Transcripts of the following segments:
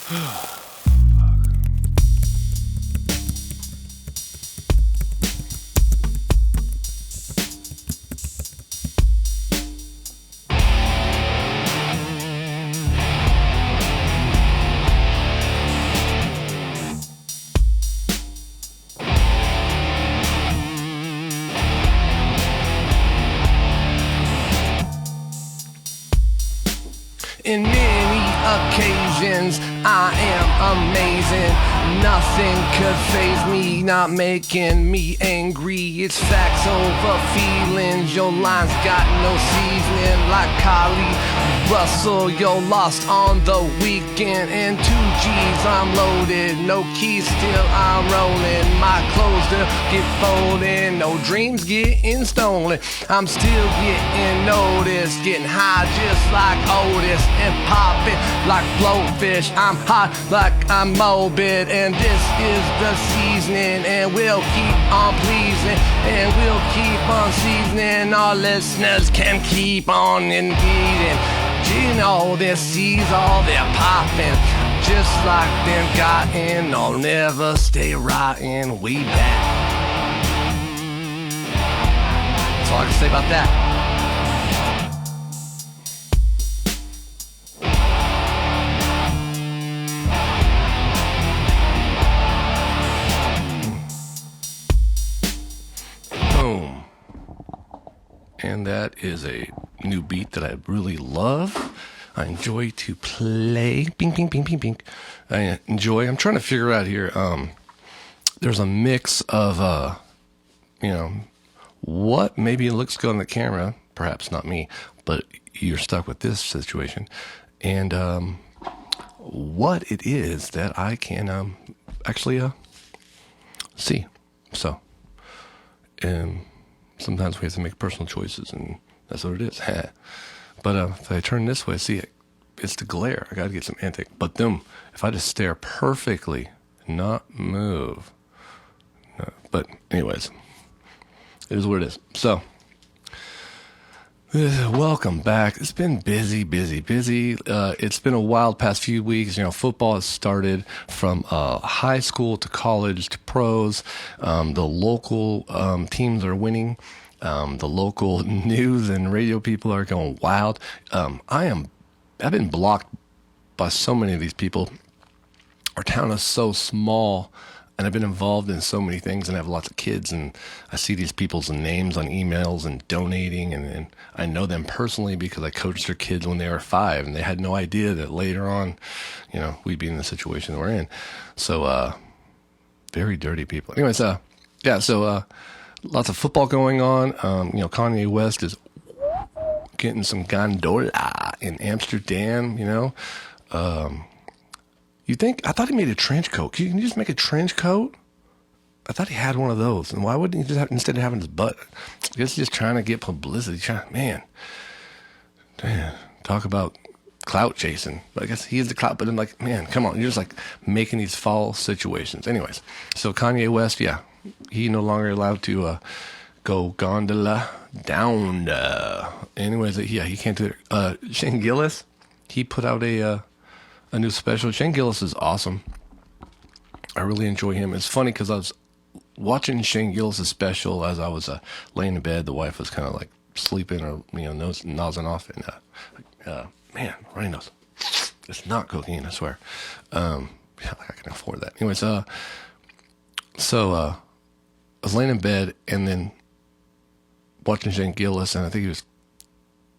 In many occasions, I am amazing. Nothing could faze me, not making me angry. It's facts over feelings. Your lines got no seasoning like Kali Russell. You're lost on the weekend. And 2 G's, I'm loaded. No keys, still I'm rolling. My clothes still get folded. No dreams getting stolen. I'm still getting noticed. Getting high just like Otis. And popping like blowfish. I'm hot like I'm morbid. And this is the seasoning. And we'll keep on pleasing. And we'll keep on seasoning. Our listeners can keep on indeeding. You know, this sees all they're popping. Just like them gotten. I'll never stay rotten. We back. That's all I can say about that. Boom. And that is a new beat that I really love. I enjoy to play. Bing, bing, bing, bing, bing. I enjoy. I'm trying to figure out here. There's a mix of, what maybe it looks good on the camera. Perhaps not me, but you're stuck with this situation. And what it is that I can actually see. So, sometimes we have to make personal choices, and that's what it is. But if I turn this way, see, it's the glare. I got to get some anti. But then, if I just stare perfectly, not move. No. But anyways, it is what it is. So, welcome back. It's been busy. It's been a wild past few weeks. Football has started from high school to college to pros. The local teams are winning. The local news and radio people are going wild. I've been blocked by so many of these people. Our town is so small, and I've been involved in so many things, and I have lots of kids, and I see these people's names on emails and donating, and I know them personally because I coached their kids when they were 5, and they had no idea that later on, we'd be in the situation we're in. So, very dirty people. Anyways, lots of football going on. Kanye West is getting some gondola in Amsterdam, You think? I thought he made a trench coat. Can you just make a trench coat? I thought he had one of those. And why wouldn't he just have, instead of having his butt? I guess he's just trying to get publicity. Man, talk about clout chasing. But I guess he is the clout. But I'm like, man, come on. You're just like making these false situations. Anyways, so Kanye West, he no longer allowed to go gondola down. Anyways, he can't do it. Shane Gillis, he put out a new special. Shane Gillis is awesome. I really enjoy him. It's funny because I was watching Shane Gillis' special as I was laying in bed. The wife was kind of like sleeping or nozzing off, and man, runny nose. It's not cocaine, I swear. I can afford that. Anyways, so I was laying in bed and then watching Shane Gillis, and I think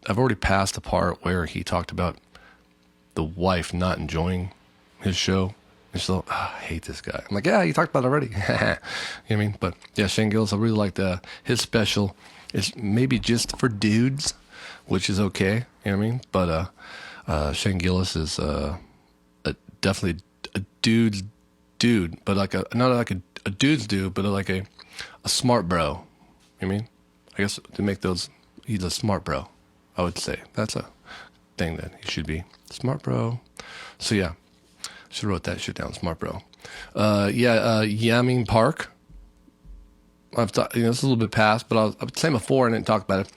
I've already passed the part where he talked about the wife not enjoying his show. And she's like, I hate this guy. I'm like, you talked about it already. You know what I mean? But yeah, Shane Gillis, I really liked his special. It's maybe just for dudes, which is okay. You know what I mean? But Shane Gillis is definitely a dude's dude, but not like a dude's dude, but like a smart bro. You know what I mean? I guess to make those, he's a smart bro, I would say. That's a thing that he should be. Smart bro. So yeah, should have wrote that shit down. Smart bro. Yamin Park. I've thought, it's a little bit past, but I was saying before and didn't talk about it.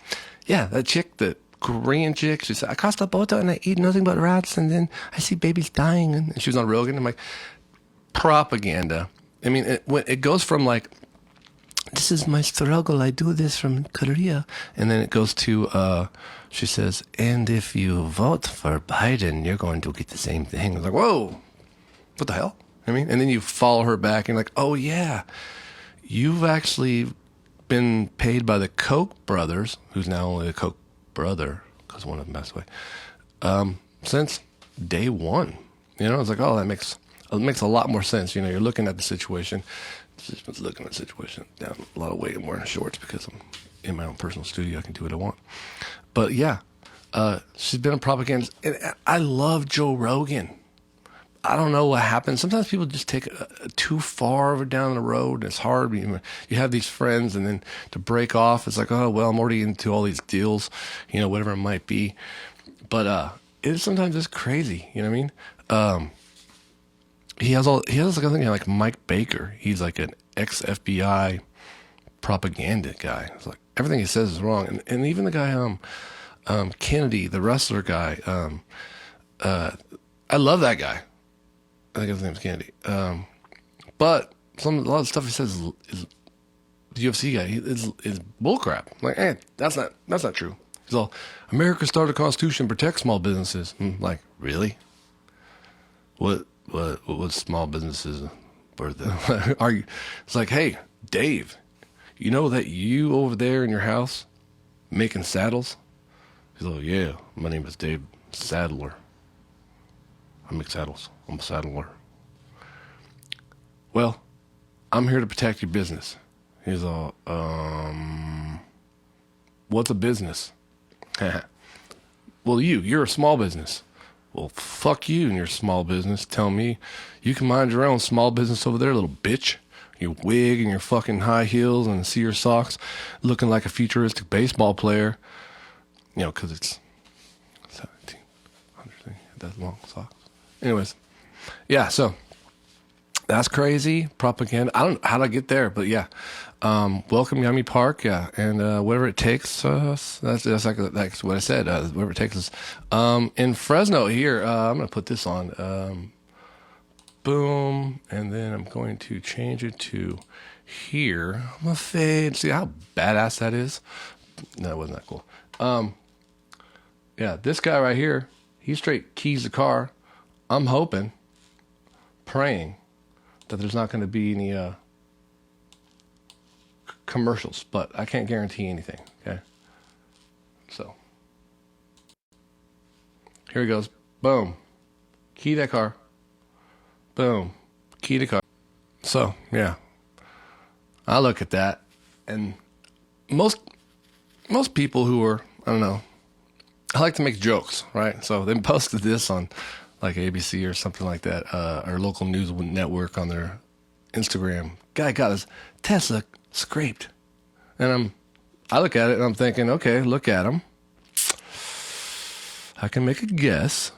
Yeah, that chick that Korean chick. She said, I crossed the border and I eat nothing but rats, and then I see babies dying. And she was on Rogan. I'm like, propaganda. I mean, it goes from like, this is my struggle, I do this from Korea. And then it goes to, she says, and if you vote for Biden, you're going to get the same thing. I was like, whoa, what the hell? I mean, and then you follow her back and like, oh yeah, you've actually been paid by the Koch brothers, who's now only a Koch brother, because one of them passed away, since day one. You know, it's like, oh, it makes a lot more sense. You know, you're looking at the situation, just looking at the situation, down a lot of weight and wearing shorts because I'm in my own personal studio. I can do what I want. But yeah, she's been a propagandist. And I love Joe Rogan. I don't know what happens. Sometimes people just take too far down the road. It's hard. You have these friends, and then to break off, it's like, oh, well, I'm already into all these deals, you know, whatever it might be. But it's sometimes it's crazy. You know what I mean? He has like, I think like Mike Baker. He's like an ex-FBI propaganda guy. It's like everything he says is wrong. And even the guy, Kennedy, the wrestler guy, I love that guy. I think his name's Kennedy. But a lot of stuff he says is the UFC guy is bullcrap. Like, that's not true. He's all, America started a constitution to protect small businesses. Like, really? What small businesses worth? Are you? It's like, hey, Dave, you know that you over there in your house making saddles? He's like, yeah, my name is Dave Saddler. I make saddles. I'm a saddler. Well, I'm here to protect your business. He's all, what's a business? Well, you're a small business. Well, fuck you and your small business. Tell me you can mind your own small business over there, little bitch. Your wig and your fucking high heels and see your socks looking like a futuristic baseball player. You know, because it's 1700. That long socks. Anyways, yeah, so that's crazy propaganda. I don't know how to get there, but yeah. Welcome Yummy Park, yeah, and whatever it takes. That's what I said. Whatever it takes us. In Fresno here, I'm gonna put this on. Boom, and then I'm going to change it to here. I'm gonna fade. See how badass that is? No, it wasn't that cool. Yeah, this guy right here, he straight keys the car. I'm hoping, praying, that there's not going to be any commercials, but I can't guarantee anything, okay? So, here he goes. Boom. Key that car. Boom. Key the car. So, yeah. I look at that, and most people who are, I don't know, I like to make jokes, right? So they posted this on like ABC or something like that, our local news network on their Instagram. Guy got his Tesla scraped. And I look at it and I'm thinking, okay, look at him. I can make a guess.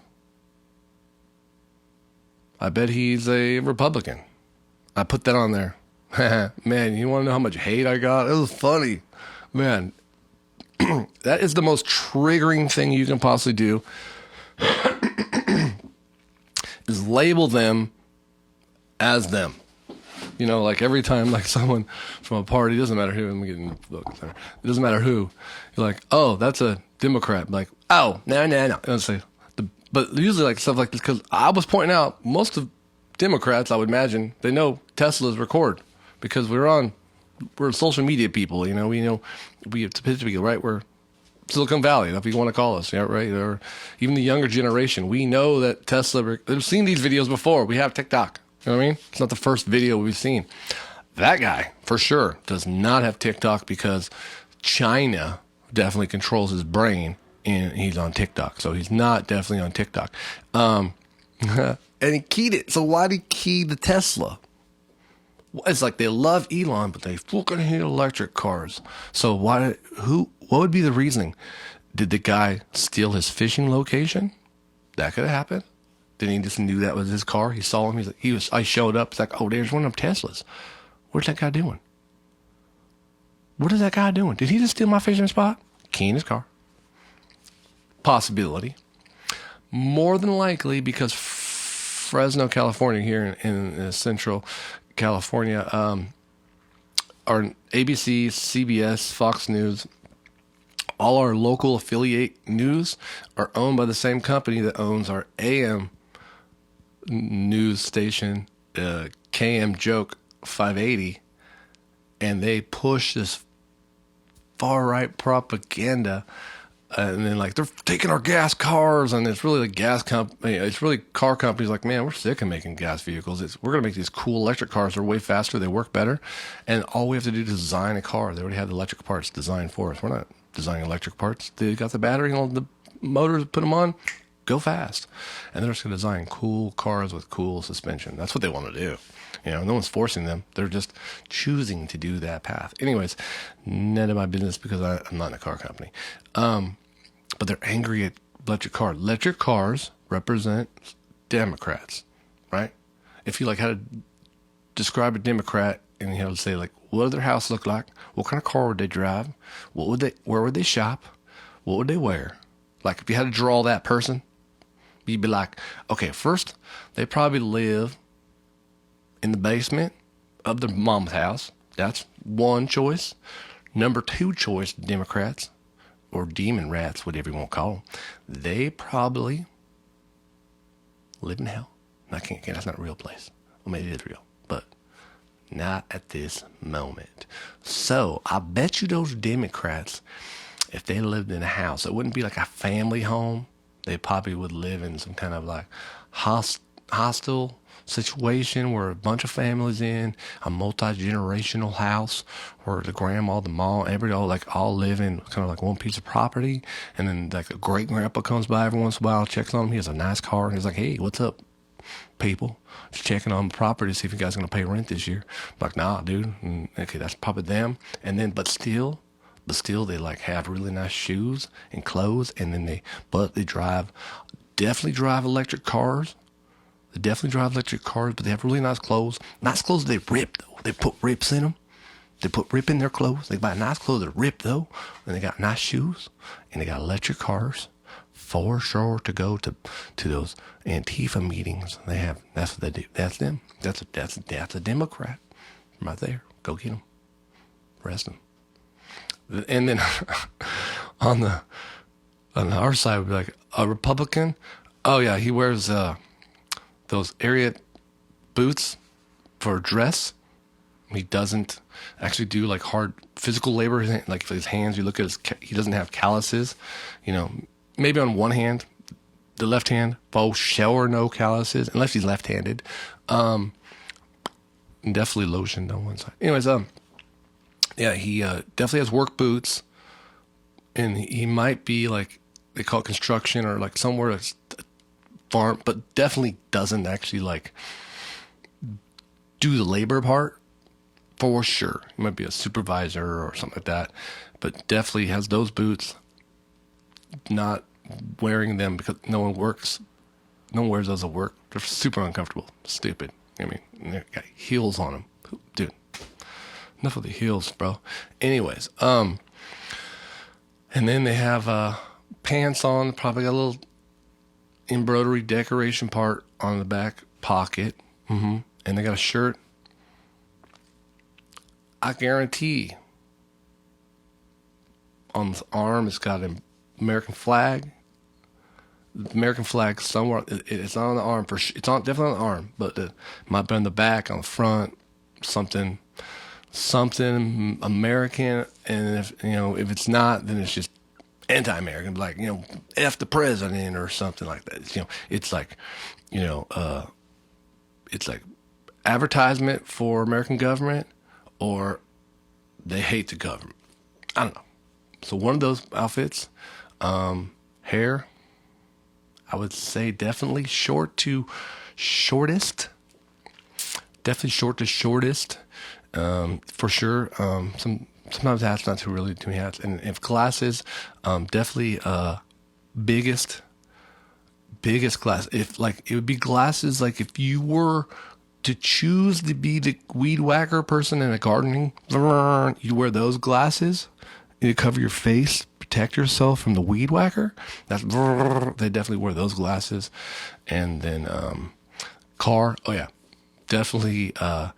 I bet he's a Republican. I put that on there. Man, you want to know how much hate I got? It was funny. Man, that is the most triggering thing you can possibly do. Is label them as them. You know, like every time like someone from a party, doesn't matter who, I'm getting look, sorry. It doesn't matter who. You're like, oh, that's a Democrat. I'm like, oh, no. But usually like stuff like this, because I was pointing out most of Democrats, I would imagine, they know Teslas record because we're social media people, you know, we have to right? We're Silicon Valley, if you want to call us, yeah, right? Or even the younger generation. We know that Tesla, they've seen these videos before. We have TikTok. You know what I mean? It's not the first video we've seen. That guy, for sure, does not have TikTok because China definitely controls his brain and he's on TikTok. So he's not definitely on TikTok. And he keyed it. So why did he key the Tesla? It's like they love Elon, but they fucking hate electric cars. So what would be the reasoning? Did the guy steal his fishing location? That could have happened. Then he just knew that was his car. He saw him. I showed up. It's like, oh, there's one of them Teslas. What's that guy doing? What is that guy doing? Did he just steal my fishing spot? Keying his car. possibility. More than likely, because Fresno, California, here in central California, our ABC, CBS, Fox News, all our local affiliate news are owned by the same company that owns our AM news station, KM Joke 580, and they push this far right propaganda. And then like they're taking our gas cars, and it's really the gas company. It's really car companies like, man, we're sick of making gas vehicles. We're gonna make these cool electric cars. They're way faster. They work better, and all we have to do is design a car. They already have the electric parts designed for us. We're not designing electric parts. They got the battery and all the motors. Put them on, go fast, and they're just gonna design cool cars with cool suspension. That's what they want to do. No one's forcing them. They're just choosing to do that path. Anyways, none of my business because I'm not in a car company. But they're angry at electric cars. Electric cars represent Democrats, right? If you like how to describe a Democrat and you have to say like, what would their house look like? What kind of car would they drive? Where would they shop? What would they wear? Like if you had to draw that person, you'd be like, okay, first, they probably live in the basement of their mom's house. That's one choice. Number two choice, Democrats, or demon rats, whatever you want to call them, they probably live in hell. That's not a real place. Well, maybe it is real, but not at this moment. So I bet you those Democrats, if they lived in a house, it wouldn't be like a family home. They probably would live in some kind of like hostile situation where a bunch of families in a multi-generational house where the grandma, the mom, everybody all live in kind of like one piece of property, and then like a great grandpa comes by every once in a while, checks on him. He has a nice car, and he's like, hey, what's up, people? Just checking on the property to see if you guys are going to pay rent this year. I'm like, nah, dude. And, okay, that's probably them. And then but still they like have really nice shoes and clothes, and then they definitely drive electric cars. They definitely drive electric cars, but they have really nice clothes. Nice clothes they rip, though. They put rips in them. They put rip in their clothes. They buy nice clothes that rip, though. And they got nice shoes. And they got electric cars. For sure to go to those Antifa meetings. That's what they do. That's them. That's a Democrat right there. Go get them. Arrest them. And then on our side, we'd be like, a Republican? Oh, yeah, he wears those area boots for dress. He doesn't actually do like hard physical labor. Like his hands, you look at he doesn't have calluses. Maybe on one hand, the left hand, for sure no calluses, unless he's left-handed. Definitely lotioned on one side. Anyways, yeah, he definitely has work boots, and he might be like, they call it construction or like somewhere that's farm, but definitely doesn't actually like do the labor part for sure. He might be a supervisor or something like that, but definitely has those boots, not wearing them because no one wears those at work. They're super uncomfortable, stupid. I mean, they got heels on them. Dude, enough of the heels, bro. Anyways, and then they have pants on, probably got a little embroidery decoration part on the back pocket. And they got a shirt. I guarantee on the arm it's got an American flag. The American flag somewhere. It's not on the arm it's definitely on the arm, but it might be on the back, on the front, something American. And if it's not, then it's just anti-American, like, F the president or something like that. It's like, it's like advertisement for American government, or they hate the government. I don't know. So one of those outfits, hair, I would say definitely short to shortest. Definitely short to shortest, for sure. Sometimes hats, not too many hats. And if glasses, definitely biggest glass. If like it would be glasses, like if you were to choose to be the weed whacker person in a gardening, you wear those glasses, You need to cover your face, protect yourself from the weed whacker. They definitely wear those glasses. And then car, oh yeah, definitely a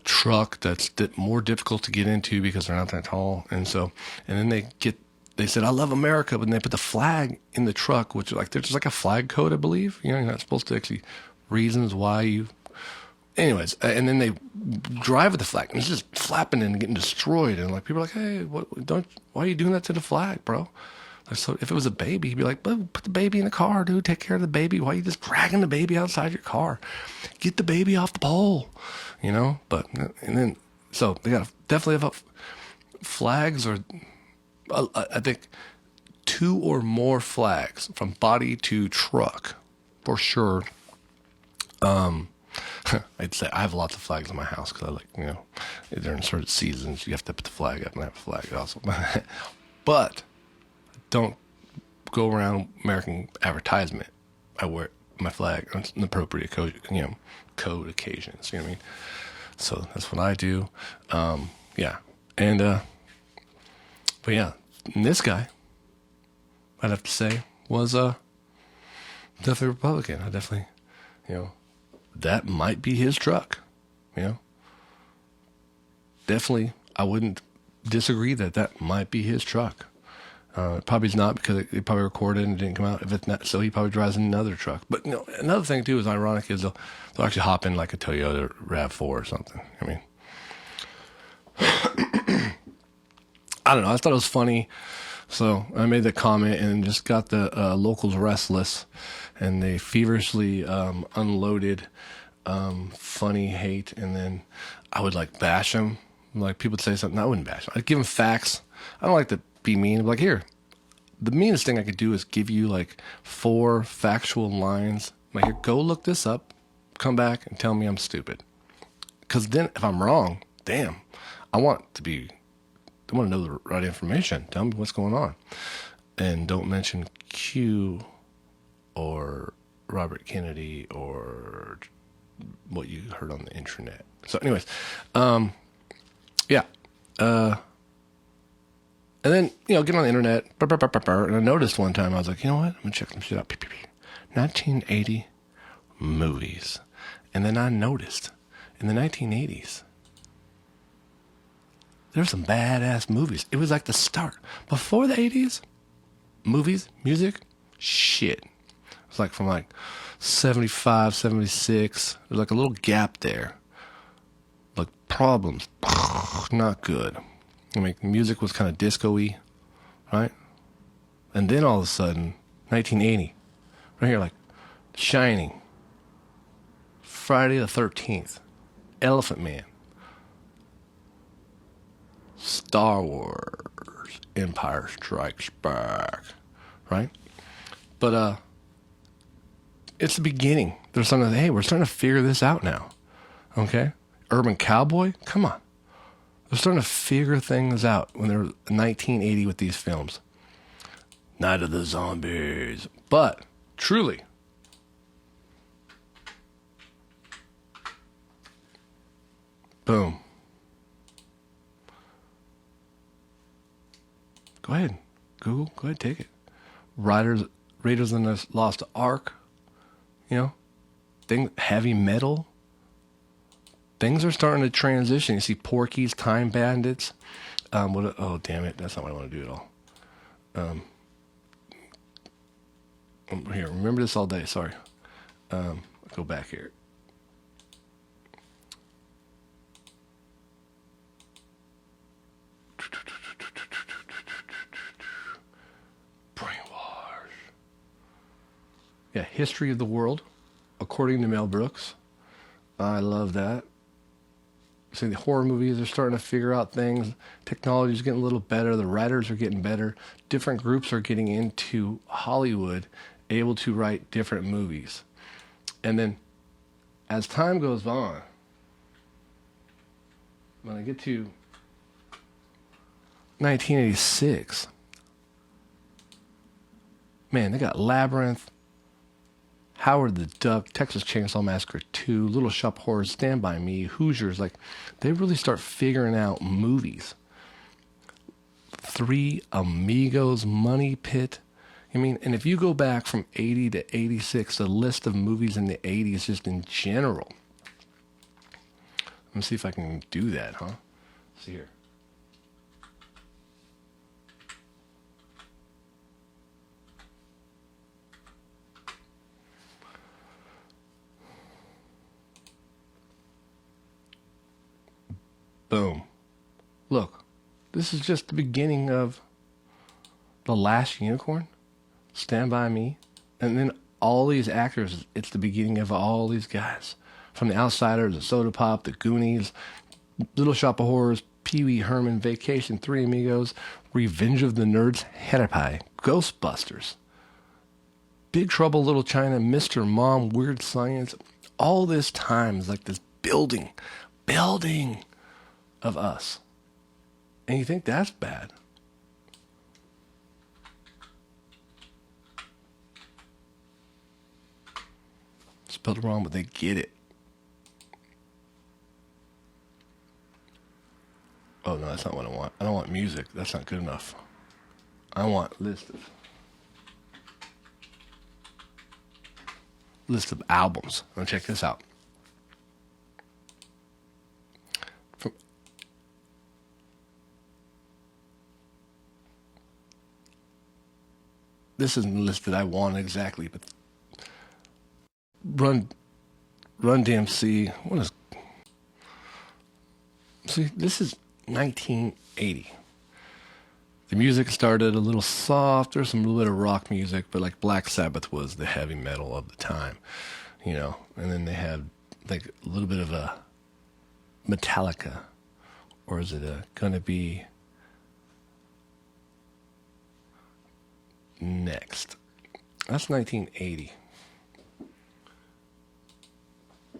truck that's more difficult to get into because they're not that tall. And then they said, I love America, but then they put the flag in the truck, which is like, there's just like a flag code, I believe. You're not supposed to actually, reasons why you, anyways, and then they drive with the flag, and it's just flapping and getting destroyed. And like people are like, hey, why are you doing that to the flag, bro? Like, so if it was a baby, he'd be like, put the baby in the car, dude. Take care of the baby. Why are you just dragging the baby outside your car? Get the baby off the pole, But and then so they definitely have flags, or I think 2 or more flags from body to truck for sure. I'd say I have lots of flags in my house because I like, during certain seasons you have to put the flag up, and I have a flag also. But don't go around American advertisement. I wear my flag on an appropriate code occasions. You know what I mean? So that's what I do. Yeah, and but yeah, and this guy, I'd have to say, was definitely Republican. I definitely, that might be his truck, Definitely, I wouldn't disagree that might be his truck. Probably not, because it probably recorded and it didn't come out. If it's not, so he probably drives another truck. But another thing too is ironic is they'll actually hop in like a Toyota RAV4 or something. I mean, I don't know. I thought it was funny, so I made the comment and just got the locals restless, and they feverishly unloaded funny hate, and then I would like bash them. Like people would say something, I wouldn't bash them. I'd give them facts. I don't like to be mean. I'm like, here, the meanest thing I could do is give you like 4 factual lines. I'm like, here, go look this up, come back and tell me I'm stupid. Because then if I'm wrong, damn, I want to know the right information. Tell me what's going on. And don't mention Q or Robert Kennedy or what you heard on the internet. So anyways, yeah. And then, get on the internet, and I noticed one time, I was like, you know what? I'm going to check some shit out. 1980 movies. And then I noticed, in the 1980s, there were some badass movies. It was like the start. Before the 80s, movies, music, shit. It was like from like 75, 76. There's like a little gap there. Like Problems, not good. I mean, music was kind of disco-y, right? And then all of a sudden, 1980, right here, like Shining, Friday the 13th, Elephant Man, Star Wars, Empire Strikes Back, right? But it's the beginning. There's something that, hey, we're starting to figure this out now, okay? Urban Cowboy, come on. They're starting to figure things out when they're 1980 with these films. Night of the Zombies. But, truly, boom. Go ahead. Google, go ahead, take it. Raiders in the Lost Ark. Heavy metal. Things are starting to transition. You see Porky's, Time Bandits. Oh, damn it. That's not what I want to do at all. Here, remember this all day. Sorry. Go back here. Brainwash. Yeah, History of the World, according to Mel Brooks. I love that. See, the horror movies are starting to figure out things. Technology's getting a little better. The writers are getting better. Different groups are getting into Hollywood, able to write different movies. And then, as time goes on, when I get to 1986, man, they got Labyrinth, Howard the Duck, Texas Chainsaw Massacre 2, Little Shop of Horrors, Stand By Me, Hoosiers. Like, they really start figuring out movies. Three Amigos, Money Pit. I mean, and if you go back from 80 to 86, the list of movies in the 80s just in general. Let me see if I can do that, huh? See here. Boom. Look, this is just the beginning of The Last Unicorn, Stand By Me, and then all these actors, it's the beginning of all these guys. From The Outsiders, The Soda Pop, The Goonies, Little Shop of Horrors, Pee Wee Herman, Vacation, Three Amigos, Revenge of the Nerds, Pie, Ghostbusters, Big Trouble, Little China, Mr. Mom, Weird Science. All this time is like this building of us. And you think that's bad. Spelled wrong, but they get it. Oh, no, that's not what I want. I don't want music. That's not good enough. I want list of albums. Now check this out. This isn't the list that I want exactly, but Run DMC. What is? See, this is 1980. The music started a little soft. There's some little bit of rock music, but like Black Sabbath was the heavy metal of the time, you know. And then they had like a little bit of a Metallica, or is it gonna be next? That's 1980.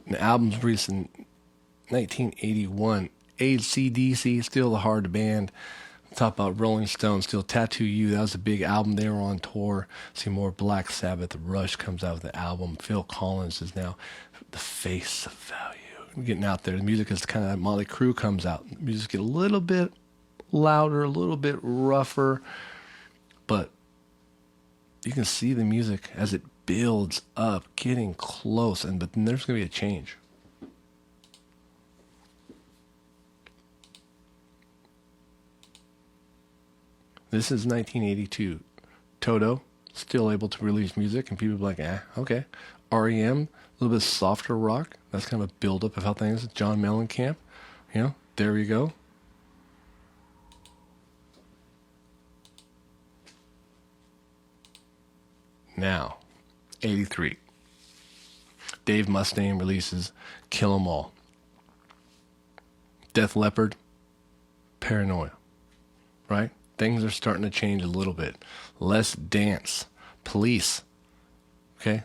The album's released in 1981. AC/DC, still the hard band. Talk about Rolling Stones, still Tattoo You. That was a big album. They were on tour. See more Black Sabbath. Rush comes out with the album. Phil Collins is now the face of value. We're getting out there. The music is kind of, Motley Crue comes out. The music get a little bit louder, a little bit rougher, but you can see the music as it builds up, getting close, but then there's going to be a change. This is 1982. Toto, still able to release music, and people are like, okay. REM, a little bit softer rock. That's kind of a build-up of how things, John Mellencamp, you know, there you go. Now, 83. Dave Mustaine releases Kill 'Em All. Def Leppard, Paranoia. Right? Things are starting to change a little bit. Less dance. Police. Okay?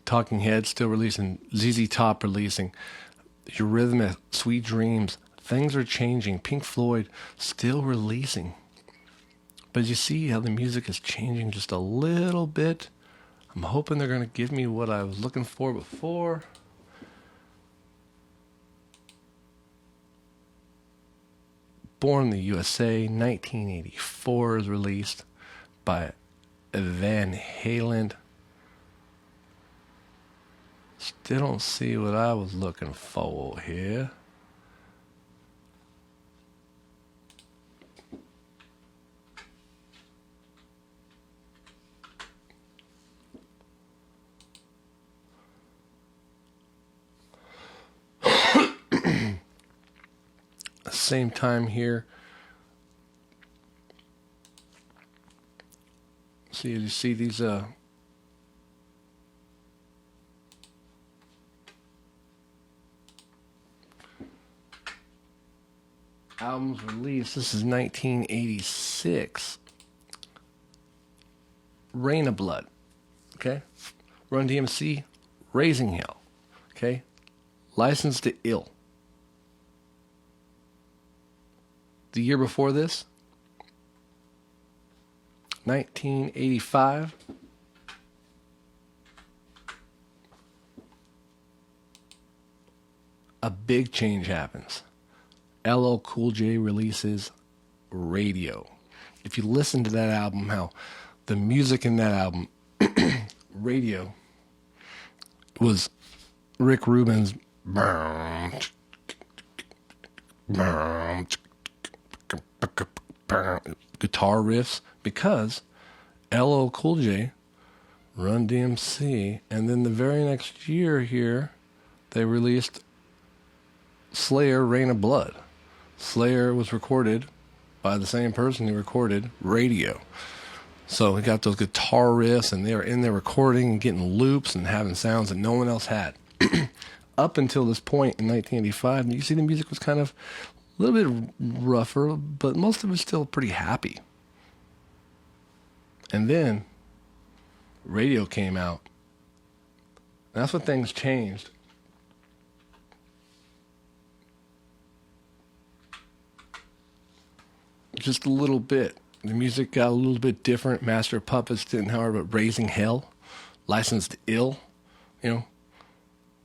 Talking Heads still releasing. ZZ Top releasing. Eurythmics, Sweet Dreams. Things are changing. Pink Floyd still releasing. But you see how the music is changing just a little bit. I'm hoping they're going to give me what I was looking for before. Born in the USA, 1984 is released by Van Halen. Still don't see what I was looking for here. Same time here. See, you see these albums released. This is 1986. Rain of Blood. Okay. Run DMC, Raising Hell. Okay. License to Ill. The year before this, 1985, a big change happens. LL Cool J releases Radio. If you listen to that album, how the music in that album, Radio, was Rick Rubin's guitar riffs, because LL Cool J, Run DMC, and then the very next year here, they released Slayer, Rain of Blood. Slayer was recorded by the same person who recorded Radio. So we got those guitar riffs, and they were in there recording and getting loops and having sounds that no one else had. Up until this point in 1985, you see the music was kind of a little bit rougher, but most of it was still pretty happy. And then Radio came out. And that's when things changed. Just a little bit. The music got a little bit different. Master of Puppets didn't, however, but Raising Hell, Licensed Ill,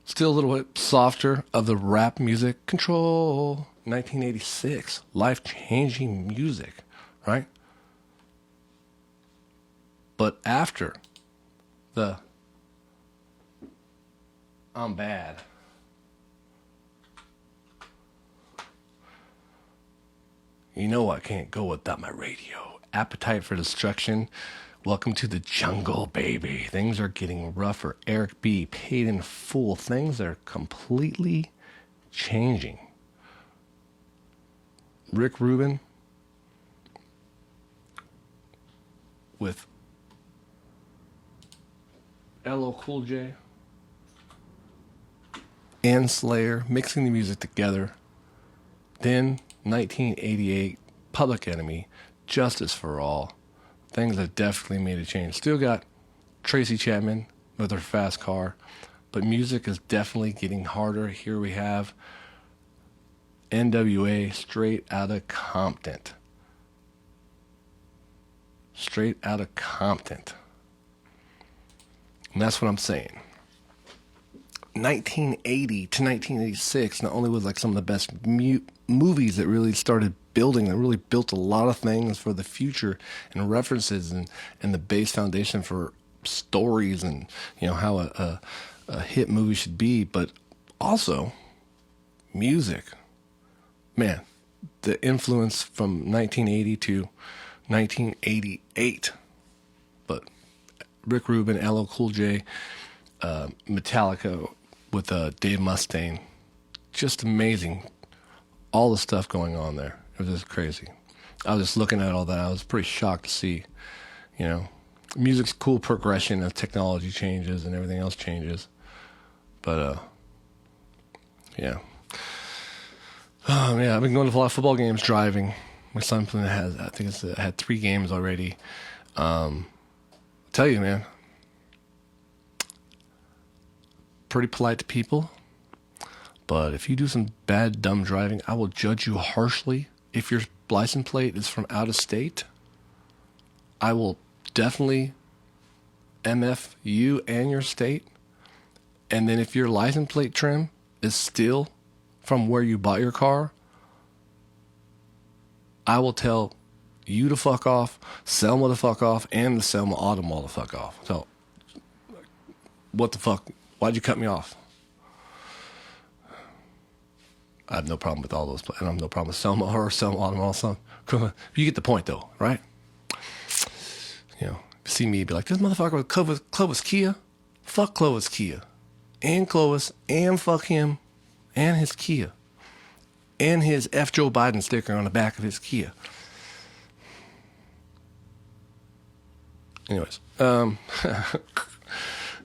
still a little bit softer of the rap music. Control, 1986, life-changing music, right? But after the I'm Bad, you know I can't go without my radio. Appetite for Destruction. Welcome to the jungle, baby. Things are getting rougher. Eric B. Paid in Full. Things are completely changing. Rick Rubin with LL Cool J and Slayer mixing the music together. Then 1988, Public Enemy, Justice for All. Things have definitely made a change. Still got Tracy Chapman with her fast car, but music is definitely getting harder. Here we have NWA, Straight Outta Compton. Straight Outta Compton. And that's what I'm saying. 1980 to 1986 not only was like some of the best movies that really started building, that really built a lot of things for the future and references and the base foundation for stories and how a hit movie should be, but also music. Man, the influence from 1980 to 1988. But Rick Rubin, LL Cool J, Metallica with Dave Mustaine, just amazing. All the stuff going on there. It was just crazy. I was just looking at all that. I was pretty shocked to see, music's cool progression as technology changes and everything else changes. But, yeah. Yeah, I've been going to a lot of football games driving. My son has, I think it's had 3 games already. I'll tell you, man, pretty polite to people. But if you do some bad, dumb driving, I will judge you harshly. If your license plate is from out of state, I will definitely MF you and your state. And then if your license plate trim is still from where you bought your car, I will tell you to fuck off, Selma to fuck off, and the Selma Automall to fuck off. So, what the fuck? Why'd you cut me off? I have no problem with all those, and I have no problem with Selma or Selma Automall. You get the point, though, right? See me be like, this motherfucker with Clovis Kia? Fuck Clovis Kia. And Clovis, and fuck him, and his Kia. And his F. Joe Biden sticker on the back of his Kia. Anyways, yeah,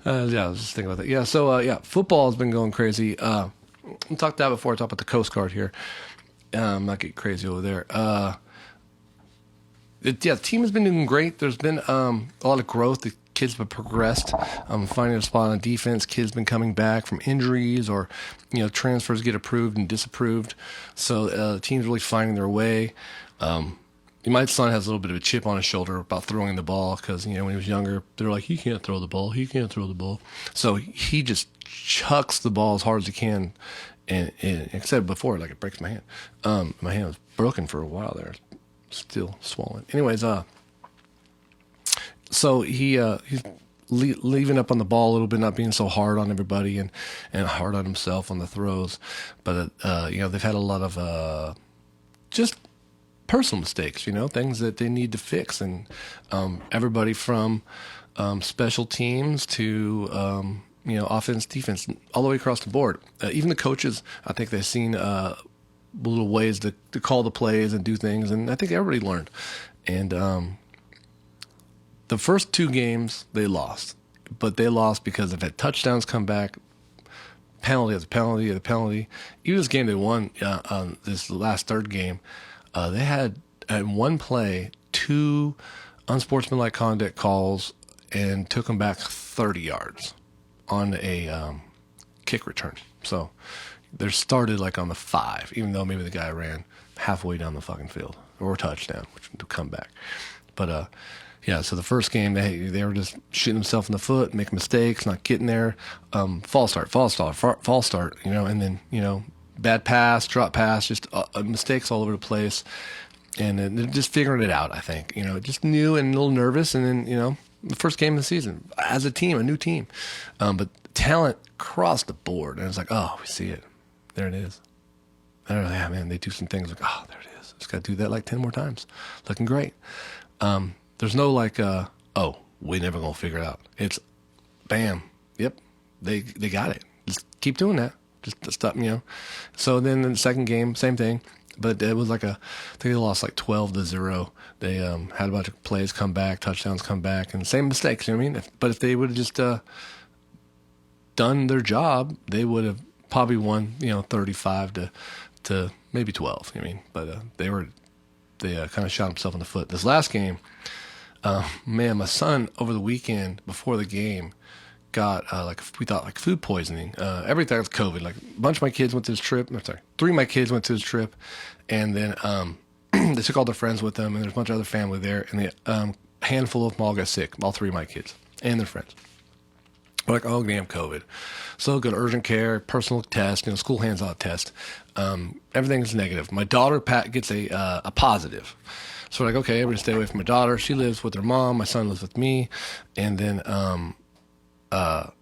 I was just thinking about that. Yeah, so, football has been going crazy. I talked about that before. I talked about the Coast Guard here. I'm not getting crazy over there. The team has been doing great. There's been a lot of growth. The kids have progressed. Finding a spot on defense. Kids been coming back from injuries or, transfers get approved and disapproved. So the team's really finding their way. My son has a little bit of a chip on his shoulder about throwing the ball because, when he was younger, they're like, he can't throw the ball. He can't throw the ball. So he just chucks the ball as hard as he can. And like I said before, like it breaks my hand. My hand was broken for a while there. still swollen. Anyways, so he's leaving up on the ball a little bit, not being so hard on everybody and hard on himself on the throws. But, they've had a lot of just personal mistakes, things that they need to fix. And everybody from special teams to, offense, defense, all the way across the board. Even the coaches, I think they've seen little ways to call the plays and do things. And I think everybody learned. And the first 2 games, they lost. But they lost because they've had touchdowns come back, penalty after penalty after penalty. Even this game they won, this last third game, they had, in one play, 2 unsportsmanlike conduct calls and took them back 30 yards on a kick return. So they started like on the 5, even though maybe the guy ran halfway down the fucking field, or a touchdown, which would come back. But, so the first game, they were just shooting themselves in the foot, making mistakes, not getting there. False start, and then, bad pass, drop pass, just mistakes all over the place. And they're just figuring it out, I think. Just new and a little nervous. And then, the first game of the season, as a team, a new team. But talent across the board. And it's like, oh, we see it. There it is. Yeah, man, they do some things like, oh, there it is. Just got to do that like 10 more times. Looking great. There's no like, we never gonna figure it out. It's, bam, yep, they got it. Just keep doing that. Just stop, So then in the second game, same thing, but it was like I think they lost like 12-0. They had a bunch of plays come back, touchdowns come back, and same mistakes. But if they would have just done their job, they would have probably won, 35 to maybe 12. But they kind of shot themselves in the foot. This last game. My son over the weekend before the game got we thought food poisoning. Everything was COVID. Like a bunch of my kids went to this trip. 3 of my kids went to this trip, and then they took all their friends with them, and there's a bunch of other family there, and a handful of them all got sick. All 3 of my kids and their friends. We're like, oh damn, COVID. So go to urgent care, personal test, school hands-out test. Everything's negative. My daughter Pat gets a positive. So we're like, okay, everybody stay away from my daughter. She lives with her mom. My son lives with me. And then my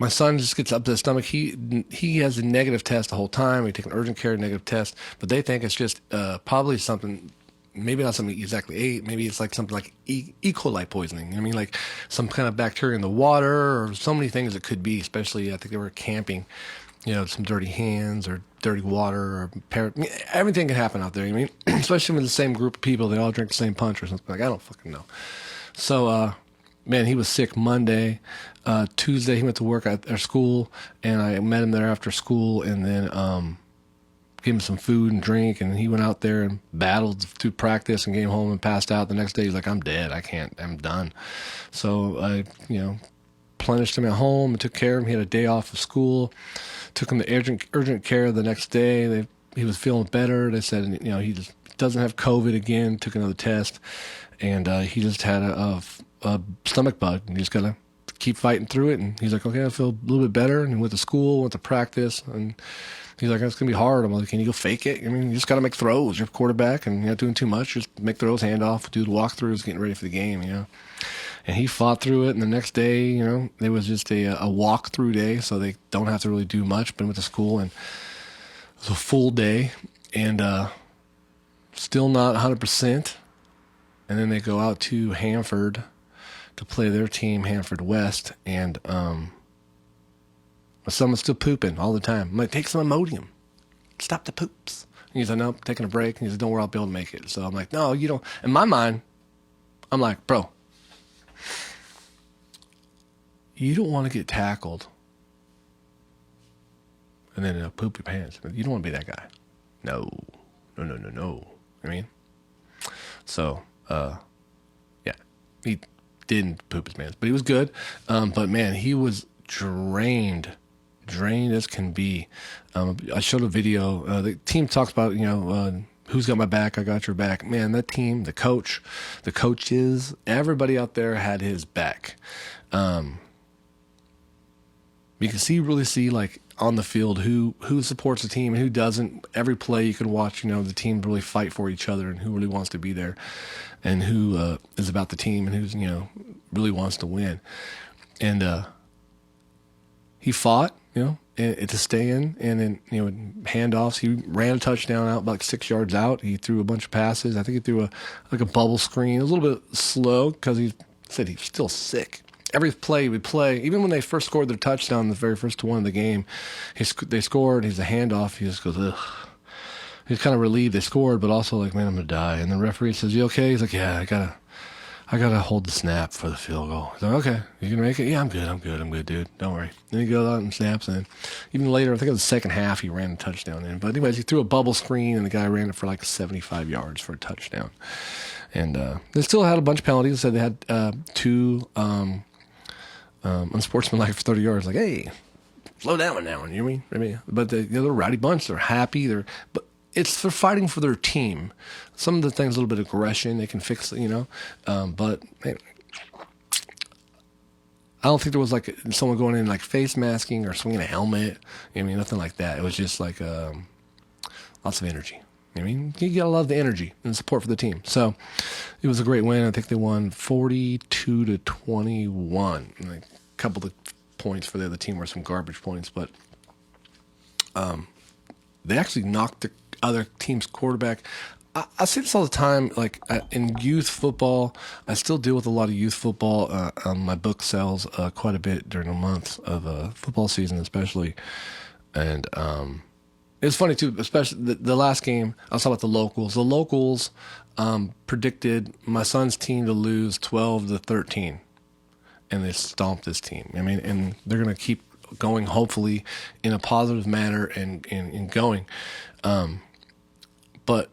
son just gets up to the stomach. He has a negative test the whole time. We take an urgent care negative test. But they think it's just probably something, maybe not something exactly ate. Maybe it's like something like E. coli poisoning. Like some kind of bacteria in the water, or so many things it could be, especially I think they were camping. Some dirty hands or dirty water or everything can happen out there. Especially with the same group of people, they all drink the same punch or something. Like, I don't fucking know. So, he was sick Monday. Tuesday, he went to work at our school, and I met him there after school, and then gave him some food and drink, and he went out there and battled through practice and came home and passed out. The next day, he's like, I'm dead. I'm done. So I, replenished him at home and took care of him. He had a day off of school. Took him to urgent care the next day. He was feeling better. They said, he just doesn't have COVID again. Took another test, and he just had a stomach bug. And he just gotta keep fighting through it. And he's like, okay, I feel a little bit better. And went to school, went to practice, and he's like, it's gonna be hard. I'm like, can you go fake it? You just gotta make throws. You're a quarterback, and you're not doing too much. Just make throws, hand off, do the walkthroughs, getting ready for the game. And he fought through it, and the next day, it was just a walk-through day, so they don't have to really do much, but went to school, and it was a full day, and still not 100%. And then they go out to Hanford to play their team, Hanford West, and my son was still pooping all the time. I'm like, take some Imodium. Stop the poops. And he's like, no, taking a break. And he said, don't worry, I'll be able to make it. So I'm like, no, you don't. In my mind, I'm like, bro, you don't want to get tackled and then poop your pants. You don't want to be that guy. No. So, yeah, he didn't poop his pants, but he was good. But man, he was drained as can be. I showed a video. The team talks about, who's got my back? I got your back. Man, that team, the coach, the coaches, everybody out there had his back. You can really see like on the field who supports the team and who doesn't. Every play you can watch, the team really fight for each other and who really wants to be there, and who is about the team and who's really wants to win. And he fought, to stay in, and then handoffs. He ran a touchdown out about 6 yards out. He threw a bunch of passes. I think he threw a bubble screen. It was a little bit slow because he said he's still sick. Every play we play, even when they first scored their touchdown, the very first one of the game, they scored. He's a handoff. He just goes, ugh. He's kind of relieved they scored, but also like, man, I'm gonna die. And the referee says, "You okay?" He's like, "Yeah, I gotta hold the snap for the field goal." He's like, "Okay, you gonna make it?" "Yeah, I'm good, dude. Don't worry." Then he goes out and snaps, and even later, I think it was the second half, he ran a touchdown in. But anyways, he threw a bubble screen, and the guy ran it for like 75 yards for a touchdown. And they still had a bunch of penalties. So they had two unsportsmanlike for 30 yards. Like, hey, slow down on that one. You know what I mean? But they're a rowdy bunch. They're happy. But they're fighting for their team. Some of the things, a little bit of aggression, they can fix, but man, I don't think there was like someone going in like face masking or swinging a helmet. Nothing like that. It was just like lots of energy. You gotta love the energy and support for the team. So it was a great win. I think they won 42-21. Like a couple of points for the other team were some garbage points, but they actually knocked the other team's quarterback. I say this all the time, like in youth football. I still deal with a lot of youth football. My book sells quite a bit during the month of football season, especially. And it's funny too, especially the last game. I was talking about the locals. The locals predicted my son's team to lose 12-13, and they stomped this team. And they're going to keep going, hopefully, in a positive manner and going. But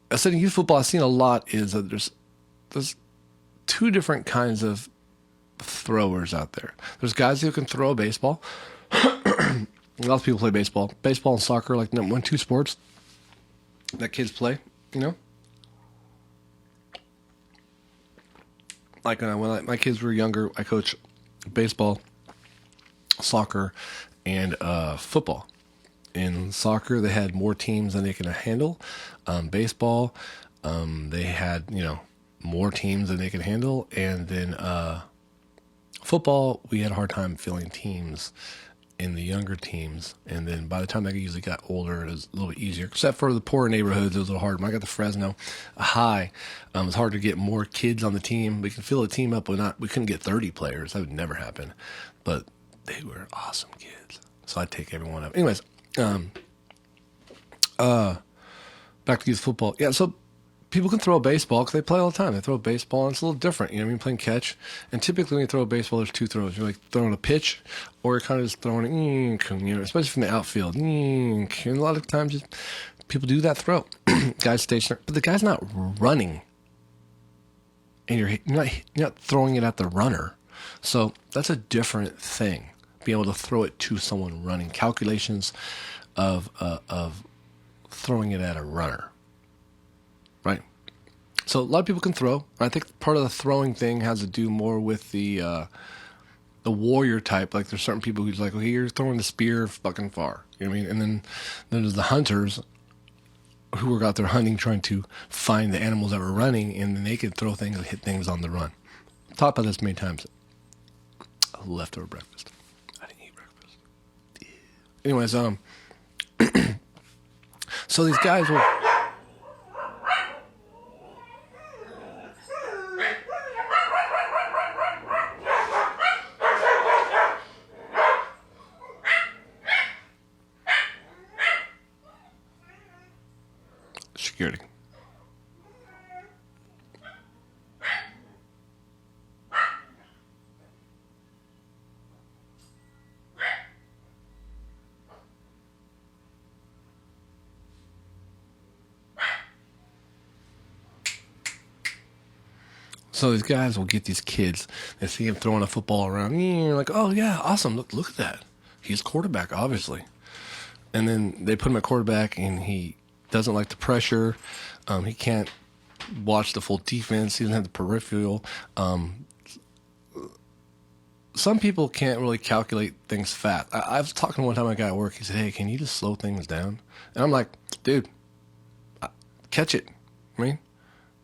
I said in youth football, I've seen a lot is that there's two different kinds of throwers out there. There's guys who can throw a baseball. Lots of people play baseball. Baseball and soccer, like number one, two sports that kids play, Like when my kids were younger, I coached baseball, soccer, and football. In soccer, they had more teams than they could handle. Baseball, they had, more teams than they could handle. And then football, we had a hard time filling teams in the younger teams. And then by the time they usually got older, it was a little bit easier. Except for the poorer neighborhoods, it was a little hard. When I got to Fresno High, it was hard to get more kids on the team. We could fill the team up, but we couldn't get 30 players. That would never happen. But they were awesome kids. So I'd take every one of them. Anyways, back to youth football. Yeah, so people can throw a baseball because they play all the time. They throw a baseball, and it's a little different. Playing catch. And typically when you throw a baseball, there's two throws. You're like throwing a pitch, or you're kind of just throwing it, especially from the outfield. And a lot of times people do that throw. Guy's stationary, but the guy's not running. And you're not throwing it at the runner. So that's a different thing. Being able to throw it to someone running. Calculations of throwing it at a runner, right? So a lot of people can throw. I think part of the throwing thing has to do more with the warrior type. Like there's certain people who's like, okay, you're throwing the spear fucking far. You know what I mean? And then there's the hunters who were out there hunting, trying to find the animals that were running, and then they could throw things and hit things on the run. I've talked about this many times. Leftover breakfast. I didn't eat breakfast. Anyways, so these guys were. Security. So these guys will get these kids. They see him throwing a football around. And you're like, oh yeah, awesome. Look at that. He's quarterback, obviously. And then they put him at quarterback, and he doesn't like the pressure. He can't watch the full defense. He doesn't have the peripheral. some people can't really calculate things fast. I was talking to one time a guy at work. He said, "Hey, can you just slow things down?" And I'm like, "Dude, catch it. I mean,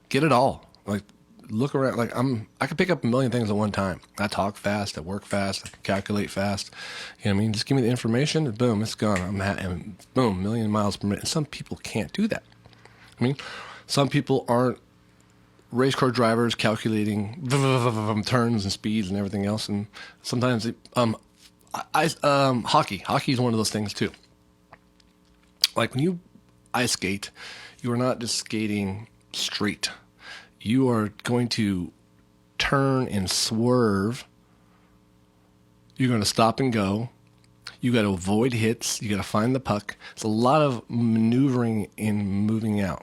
get it all. Like, look around. Like, I can pick up a million things at one time. I talk fast. I work fast. I calculate fast. You know what I mean? Just give me the information, and boom, it's gone. And boom, a million miles per minute. And some people can't do that. I mean, some people aren't race car drivers calculating turns and speeds and everything else. And sometimes hockey is one of those things too. Like when you ice skate, you are not just skating straight. You are going to turn and swerve. You're going to stop and go. You got to avoid hits. You got to find the puck. It's a lot of maneuvering and moving out.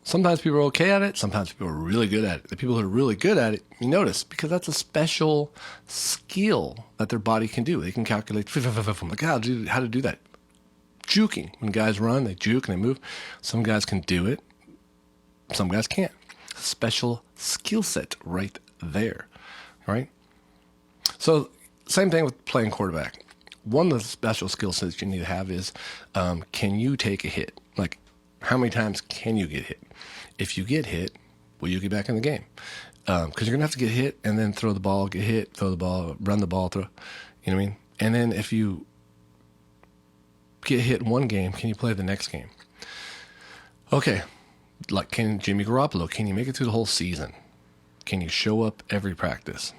Sometimes people are okay at it. Sometimes people are really good at it. The people who are really good at it, you notice, because that's a special skill that their body can do. They can calculate, like, how to do that. Juking. When guys run, they juke and they move. Some guys can do it. Some guys can't. Special skill set right there, right? So same thing with playing quarterback. One of the special skill sets you need to have is, can you take a hit? Like, how many times can you get hit? If you get hit, will you get back in the game? Because you're going to have to get hit and then throw the ball, get hit, throw the ball, run the ball, throw. You know what I mean? And then if you get hit in one game, can you play the next game? Okay. Like, can Jimmy Garoppolo, can you make it through the whole season? Can you show up every practice?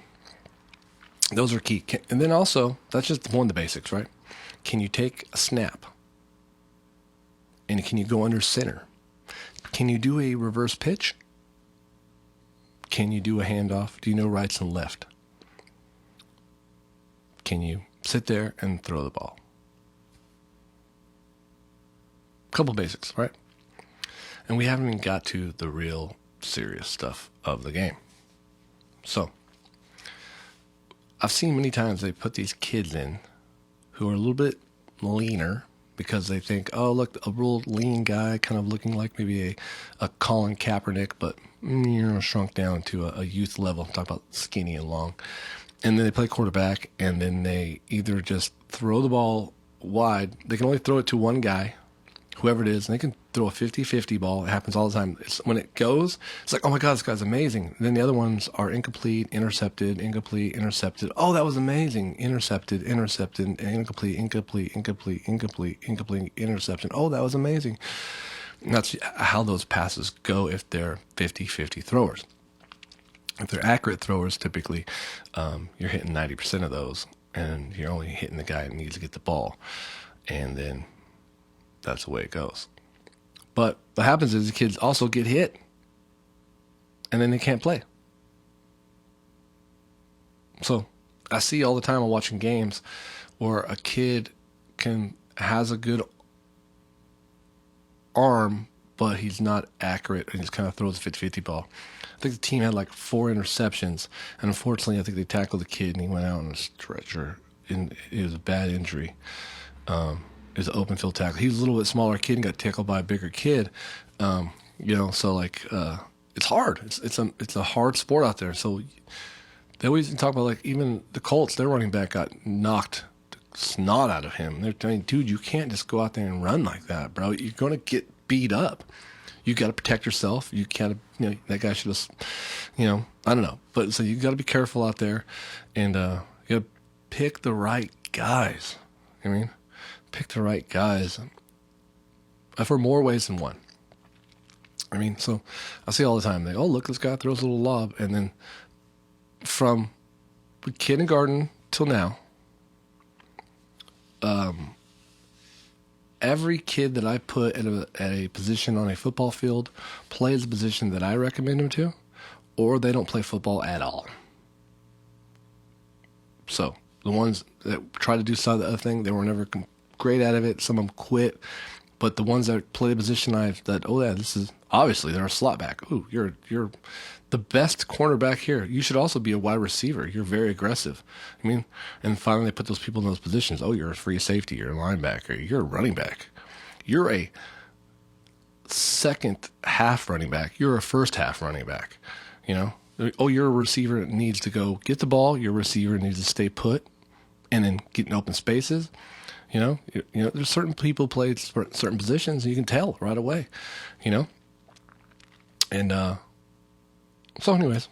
Those are key. And then also, that's just one of the basics, right? Can you take a snap? And can you go under center? Can you do a reverse pitch? Can you do a handoff? Do you know rights and left? Can you sit there and throw the ball? Couple basics, right? And we haven't even got to the real serious stuff of the game. So, I've seen many times they put these kids in who are a little bit leaner because they think, oh, look, a real lean guy kind of looking like maybe a Colin Kaepernick, but shrunk down to a youth level. I'm talking about skinny and long. And then they play quarterback, and then they either just throw the ball wide. They can only throw it to one guy, whoever it is, and they can throw a 50-50 ball. It happens all the time. When it goes, it's like, oh my God, this guy's amazing. And then the other ones are incomplete, intercepted, incomplete, intercepted. Oh, that was amazing. Intercepted, intercepted, incomplete, incomplete, incomplete, incomplete, incomplete, interception. Oh, that was amazing. And that's how those passes go if they're 50-50 throwers. If they're accurate throwers, typically you're hitting 90% of those, and you're only hitting the guy that needs to get the ball. And then that's the way it goes. But what happens is the kids also get hit, and then they can't play. So I see all the time while watching games where a kid has a good arm, but he's not accurate, and he just kind of throws a 50-50 ball. I think the team had like 4 interceptions, and unfortunately I think they tackled the kid, and he went out on a stretcher, and it was a bad injury. It was an open field tackle. He was a little bit smaller kid and got tackled by a bigger kid. So like it's hard. It's a hard sport out there. So they always talk about, like, even the Colts, their running back got knocked the snot out of him. They're telling, dude, you can't just go out there and run like that, bro. You're gonna get beat up. You got to protect yourself. You can't, that guy should have, I don't know. But so you got to be careful out there, and you got to pick the right guys. You know what I mean? Pick the right guys for more ways than one. I mean, so I see all the time, oh, look, this guy throws a little lob. And then from kindergarten till now, every kid that I put at a position on a football field plays the position that I recommend them to, or they don't play football at all. So the ones that try to do some other thing, they were never great at it. Some of them quit. But the ones that play the position this is obviously they're a slot back. Ooh, you're the best cornerback here. You should also be a wide receiver. You're very aggressive. I mean, and finally they put those people in those positions. Oh, you're a free safety. You're a linebacker. You're a running back. You're a second half running back. You're a first half running back. Oh, you're a receiver that needs to go get the ball. Your receiver needs to stay put and then get in open spaces. There's certain people play certain positions, and you can tell right away, And so anyways,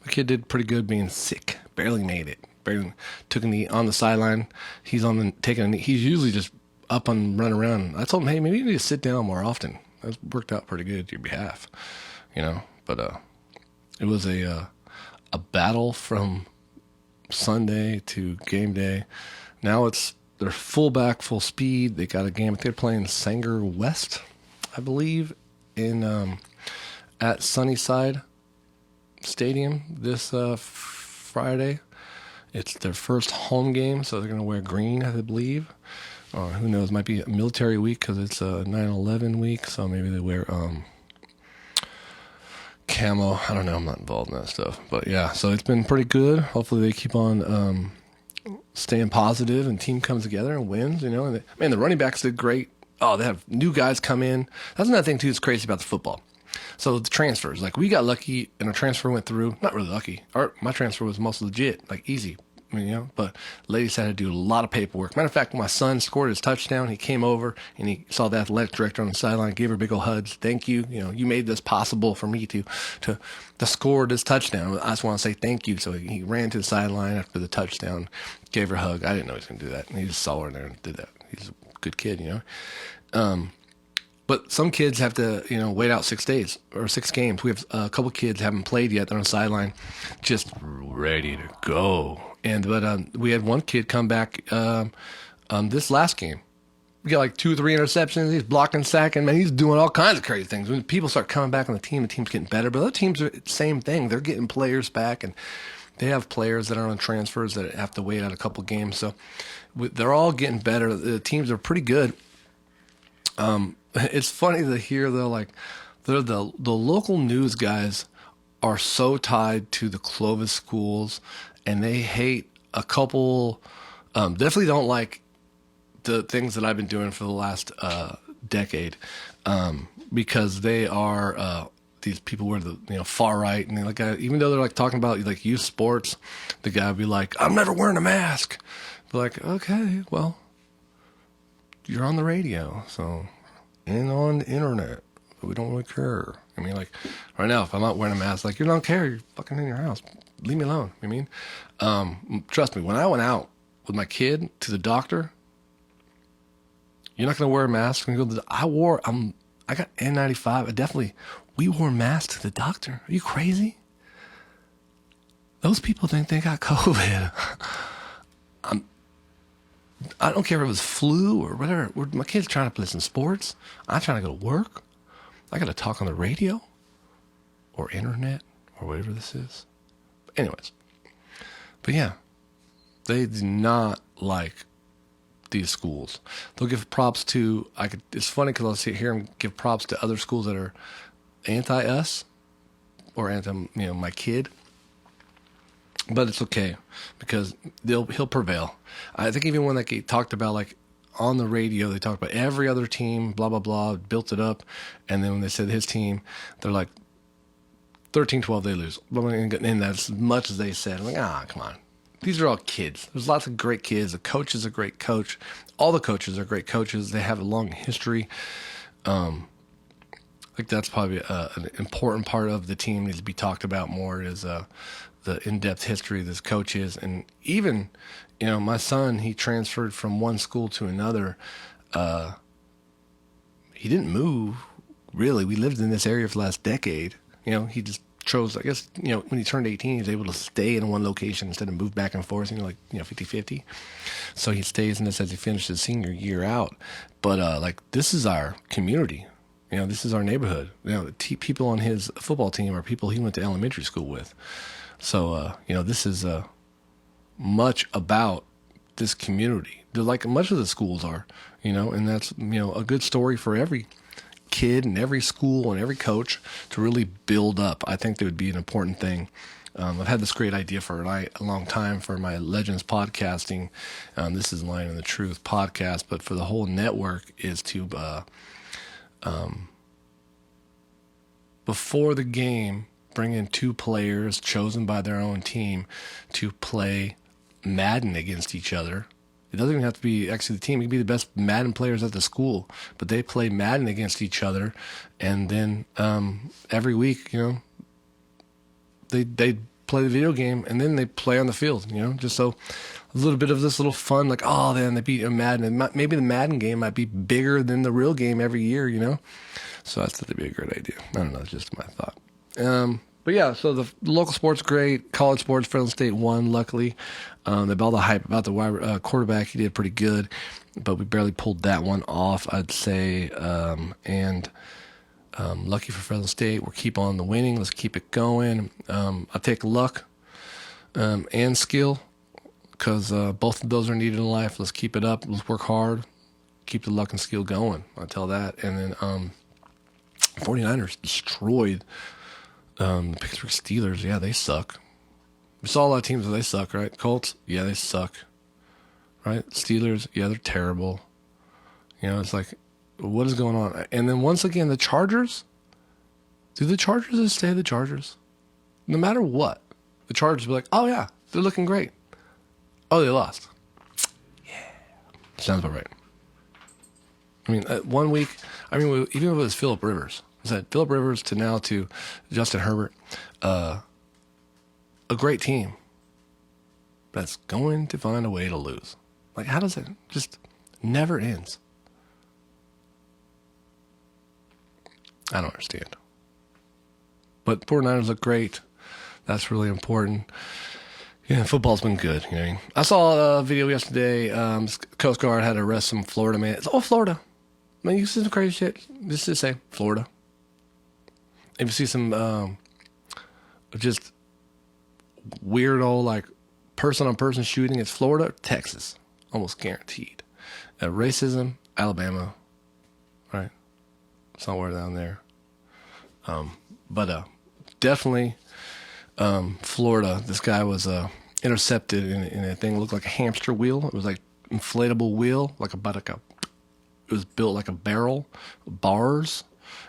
my kid did pretty good being sick. Barely made it. Barely took a knee on the sideline. He's taking a knee. He's usually just up and run around. I told him, hey, maybe you need to sit down more often. That's worked out pretty good to your behalf, But it was a battle from Sunday to game day. Now they're full back, full speed. They got a game. They're playing Sanger West, I believe, at Sunnyside Stadium this Friday. It's their first home game, so they're going to wear green, I believe. Who knows? Might be a military week because it's a 9/11 week, so maybe they wear camo. I don't know. I'm not involved in that stuff, but yeah. So it's been pretty good. Hopefully they keep on staying positive and team comes together and wins. And the running backs did great. Oh, they have new guys come in. That's another thing too that's crazy about the football. So the transfers, like we got lucky and our transfer went through. Not really lucky. My transfer was most legit, like easy. But ladies had to do a lot of paperwork. Matter of fact, when my son scored his touchdown, he came over and he saw the athletic director on the sideline, gave her a big old hug. Thank you. You made this possible for me to score this touchdown. I just want to say thank you. So he ran to the sideline after the touchdown, gave her a hug. I didn't know he was going to do that. And he just saw her there and did that. He's a good kid, But some kids have to, wait out 6 days or 6 games. We have a couple kids haven't played yet. They're on the sideline, just ready to go. But we had one kid come back this last game. We got like 2 or 3 interceptions. He's blocking, sacking. Man, he's doing all kinds of crazy things. When people start coming back on the team's getting better. But other teams are the same thing. They're getting players back, and they have players that are on transfers that have to wait out a couple games. So they're all getting better. The teams are pretty good. It's funny to hear though, like the local news guys are so tied to the Clovis schools, and they hate a couple. Definitely don't like the things that I've been doing for the last decade, because they are these people were the far right, and even though they're like talking about like youth sports, the guy would be like, "I'm never wearing a mask." Be like, okay, well, you're on the radio, so. And on the internet, but we don't really care. Like right now, if I'm not wearing a mask, like you don't care, you're fucking in your house. Leave me alone. Trust me, when I went out with my kid to the doctor, you're not gonna wear a mask. I got N95. We wore masks to the doctor. Are you crazy? Those people think they got COVID. I don't care if it was flu or whatever. My kid's trying to play some sports. I'm trying to go to work. I got to talk on the radio or internet or whatever this is. Anyways. But yeah, they do not like these schools. They'll give props to, it's funny because I'll sit here and give props to other schools that are anti-us or anti, my kid. But it's okay because he'll prevail. I think even when they talked about like on the radio, they talked about every other team, blah, blah, blah, built it up. And then when they said his team, they're like 13-12, they lose. And that's as much as they said. I'm like, come on. These are all kids. There's lots of great kids. The coach is a great coach. All the coaches are great coaches. They have a long history. I think that's probably an important part of the team needs to be talked about more is the in-depth history of this coach is. And even, my son, he transferred from one school to another. He didn't move, really. We lived in this area for the last decade. He just chose, I guess, when he turned 18, he was able to stay in one location instead of move back and forth, 50-50. So he stays in this as he finished his senior year out. But, this is our community. This is our neighborhood. People on his football team are people he went to elementary school with. So, this is much about this community. Like much of the schools are, and that's, a good story for every kid and every school and every coach to really build up. I think that would be an important thing. I've had this great idea for a long time for my Legends podcasting. This is Line in the Truth podcast, but for the whole network is to, before the game, bring in 2 players chosen by their own team to play Madden against each other. It doesn't even have to be actually the team. It can be the best Madden players at the school, but they play Madden against each other, and then every week, they play the video game, and then they play on the field, just so a little bit of this little fun, like, oh, then they beat Madden, and maybe the Madden game might be bigger than the real game every year, So I thought that'd be a great idea. I don't know, it's just my thought. But yeah, so the local sports great. College sports, Fresno State won, luckily. They all the hype about the quarterback. He did pretty good, but we barely pulled that one off, I'd say. Lucky for Fresno State, we'll keep on the winning. Let's keep it going. I'll take luck and skill, because both of those are needed in life. Let's keep it up. Let's work hard. Keep the luck and skill going. I'll tell that. And then 49ers destroyed the Pittsburgh Steelers. Yeah, they suck. We saw a lot of teams where they suck, right? Colts, yeah, they suck. Right? Steelers, yeah, they're terrible. It's like, what is going on? And then once again, the Chargers. Do the Chargers just stay the Chargers? No matter what, the Chargers will be like, oh yeah, they're looking great. Oh, they lost. Yeah. Sounds about right. I mean, 1 week, even if it was Phillip Rivers. I said Phillip Rivers to now to Justin Herbert. A great team that's going to find a way to lose. Like, how does it just never ends? I don't understand. But 49ers look great. That's really important. Yeah, football's been good. I saw a video yesterday. Coast Guard had to arrest some Florida man. It's all Florida. Man, you see some crazy shit. Just to say, Florida. If you see some just weird old, like, person-on-person shooting, it's Florida, Texas. Almost guaranteed. Racism, Alabama. Right? Somewhere down there. But definitely Florida. This guy was intercepted in a thing that looked like a hamster wheel. It was like inflatable wheel, it was built like a barrel, bars,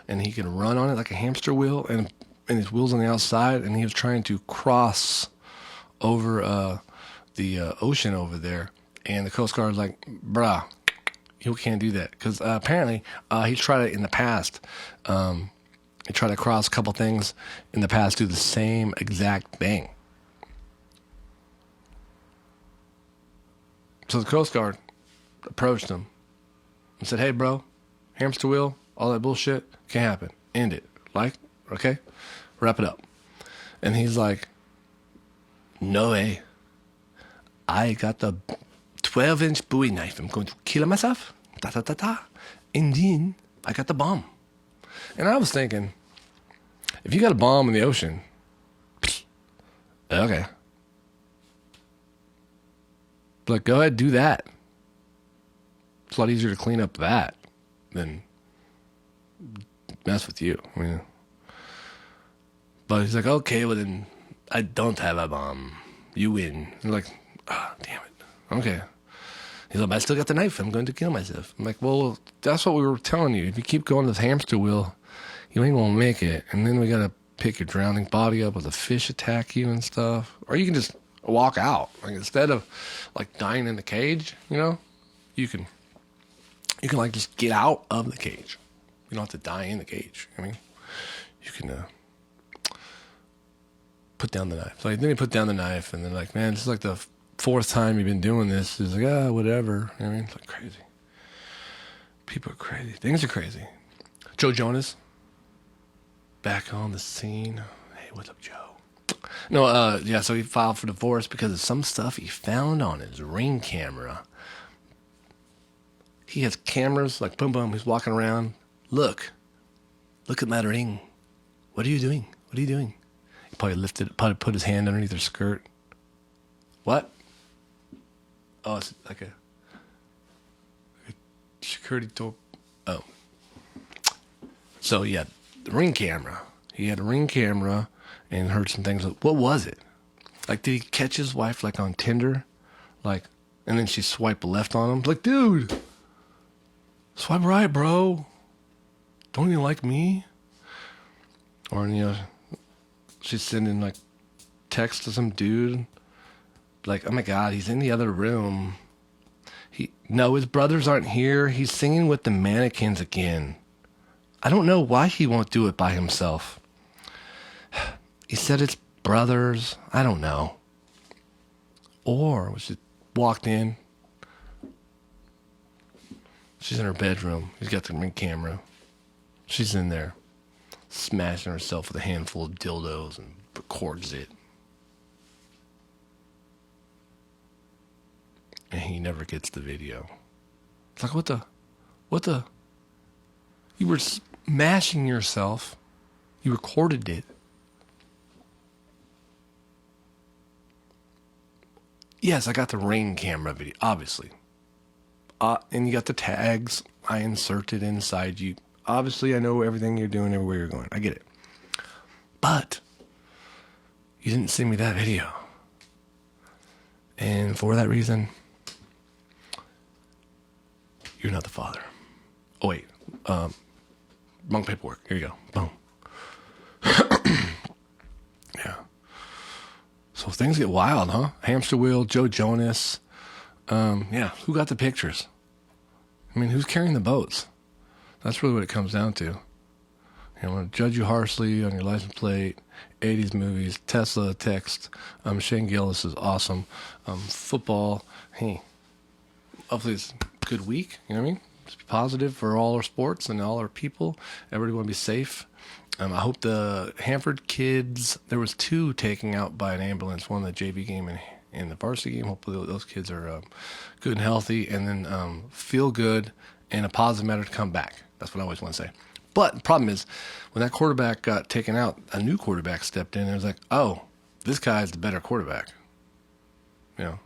and he could run on it like a hamster wheel, and his wheels on the outside, and he was trying to cross over the ocean over there, and the Coast Guard was like, bruh, you can't do that, because apparently he's tried it in the past. He tried to cross a couple things in the past, do the same exact thing. So the Coast Guard approached him and said, hey, bro, hamster wheel, all that bullshit, can't happen. End it. Like, okay? Wrap it up. And he's like, no way. I got the 12-inch Bowie knife. I'm going to kill myself. And then I got the bomb. And I was thinking, if you got a bomb in the ocean, okay. But go ahead, do that. It's a lot easier to clean up that than mess with you. But he's like, okay, well then I don't have a bomb. You win. I'm like, damn it. Okay. He's like, I still got the knife. I'm going to kill myself. I'm like, well, that's what we were telling you. If you keep going this hamster wheel, you ain't going to make it. And then we got to pick your drowning body up with a fish attack you and stuff. Or you can just walk out. Like, instead of like dying in the cage, you can like just get out of the cage. You don't have to die in the cage. You can put down the knife. So then he put down the knife, and then like, man, this is like the 4th time you've been doing this. He's like, whatever. It's like crazy. People are crazy. Things are crazy. Joe Jonas, back on the scene. Hey, what's up, Joe? No, yeah, so he filed for divorce because of some stuff he found on his Ring camera. He has cameras, like, boom, boom, he's walking around. Look at my ring. What are you doing? He probably put his hand underneath her skirt. What? Oh, it's like a security door. Oh. So, yeah, the Ring camera. He had a Ring camera and heard some things. What was it? Like, did he catch his wife, like, on Tinder? Like, and then she swiped left on him? Like, dude, swipe right, bro. Don't you like me? Or, she's sending like text to some dude. Like, oh my God, he's in the other room. No, his brothers aren't here. He's singing with the mannequins again. I don't know why he won't do it by himself. He said it's brothers. I don't know. Or she walked in. She's in her bedroom. He's got the ring camera. She's in there smashing herself with a handful of dildos and records it. And he never gets the video. It's like, what the? You were smashing yourself. You recorded it. Yes, I got the Ring camera video, obviously. And you got the tags I inserted inside you. Obviously, I know everything you're doing, everywhere you're going. I get it. But you didn't send me that video. And for that reason, you're not the father. Oh, wait. Wrong paperwork. Here you go. Boom. Yeah. So things get wild, huh? Hamster wheel, Joe Jonas. Yeah. Who got the pictures? I mean, who's carrying the boats? That's really what it comes down to. I'm going to judge you harshly on your license plate, 80s movies, Tesla, text. Shane Gillis is awesome. Football. Hey, hopefully it's a good week. You know what I mean? Just be positive for all our sports and all our people. Everybody want to be safe. I hope the Hanford kids, there was 2 taken out by an ambulance, one in the JV game and the varsity game. Hopefully those kids are good and healthy, and then feel good and a positive matter to come back. That's what I always want to say. But the problem is, when that quarterback got taken out, a new quarterback stepped in and it was like, oh, this guy's the better quarterback. You know,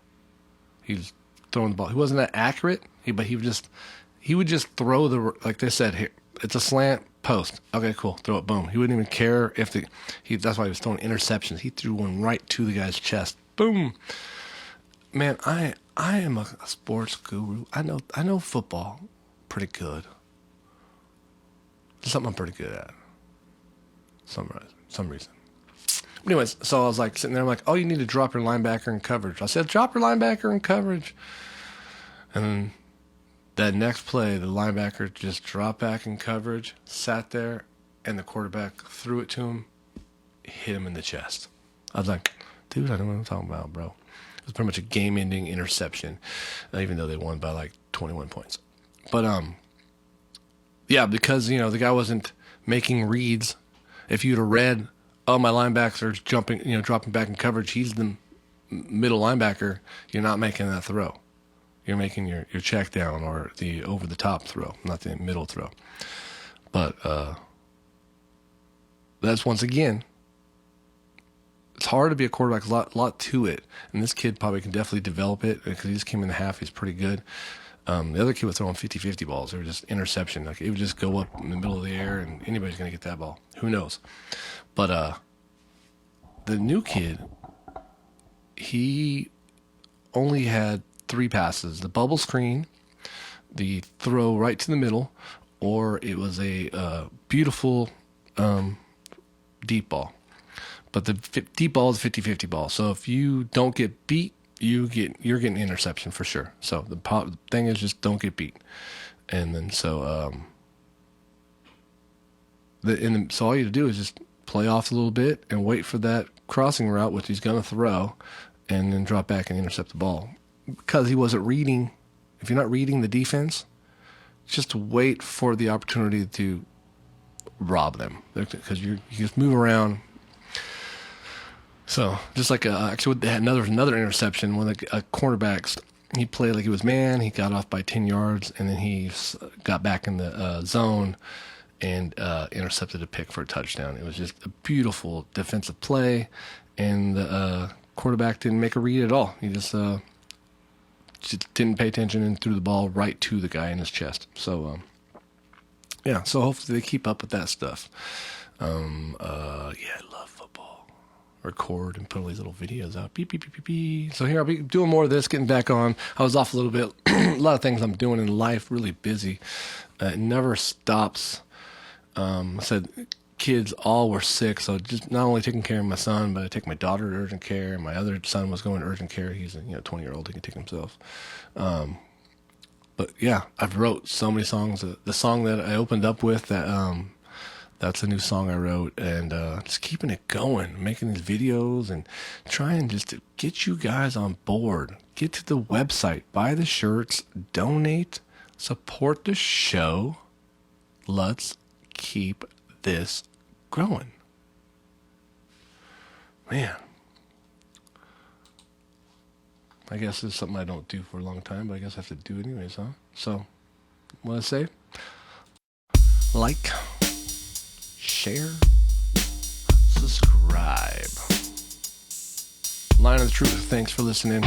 he's throwing the ball. He wasn't that accurate, but he would just throw like they said, here, it's a slant post. Okay, cool. Throw it, boom. He wouldn't even care if that's why he was throwing interceptions. He threw one right to the guy's chest. Boom. Man, I am a sports guru. I know football pretty good. It's something I'm pretty good at. Some reason. Anyways, so I was like sitting there, I'm like, oh, you need to drop your linebacker in coverage. I said, drop your linebacker in coverage. And then that next play, the linebacker just dropped back in coverage, sat there, and the quarterback threw it to him, hit him in the chest. I was like, dude, I don't know what I'm talking about, bro. It was pretty much a game-ending interception, even though they won by like 21 points. But, yeah, because, the guy wasn't making reads. If you'd have read, oh, my linebacker's dropping back in coverage, he's the middle linebacker, you're not making that throw. You're making your check down or the over-the-top throw, not the middle throw. But that's, once again, it's hard to be a quarterback. A lot to it. And this kid probably can definitely develop it because he just came in the half. He's pretty good. The other kid was throwing 50-50 balls. They were just interception. Like, it would just go up in the middle of the air, and anybody's going to get that ball. Who knows? But the new kid, he only had 3 passes. The bubble screen, the throw right to the middle, or it was a beautiful deep ball. But the deep ball is a 50-50 ball. So if you don't get beat, you're getting interception for sure. So the thing is, just don't get beat. And then so so all you have to do is just play off a little bit and wait for that crossing route, which he's going to throw, and then drop back and intercept the ball. Because he wasn't reading. If you're not reading the defense, just wait for the opportunity to rob them. Because you just move around. So just like actually they had another interception. One of the cornerbacks, he played like he was man. He got off by 10 yards, and then he got back in the zone and intercepted a pick for a touchdown. It was just a beautiful defensive play, and the quarterback didn't make a read at all. He just didn't pay attention and threw the ball right to the guy in his chest. So yeah. So hopefully they keep up with that stuff. Yeah, I love football. Record and put all these little videos out. Beep, beep, beep, beep, beep. So here I'll be doing more of this, getting back on. I was off a little bit. A lot of things I'm doing in life, really busy. It never stops. I said kids all were sick, so just not only taking care of my son, but I take my daughter to urgent care, and my other son was going to urgent care. He's a 20-year-old, he can take himself. But yeah, I've wrote so many songs. The song that I opened up with, that's a new song I wrote, and just keeping it going, making these videos and trying just to get you guys on board. Get to the website, buy the shirts, donate, support the show. Let's keep this growing. Man. I guess it's something I don't do for a long time, but I guess I have to do it anyways, huh? So, what I say? Like, share, subscribe. Line of the Truth. Thanks for listening.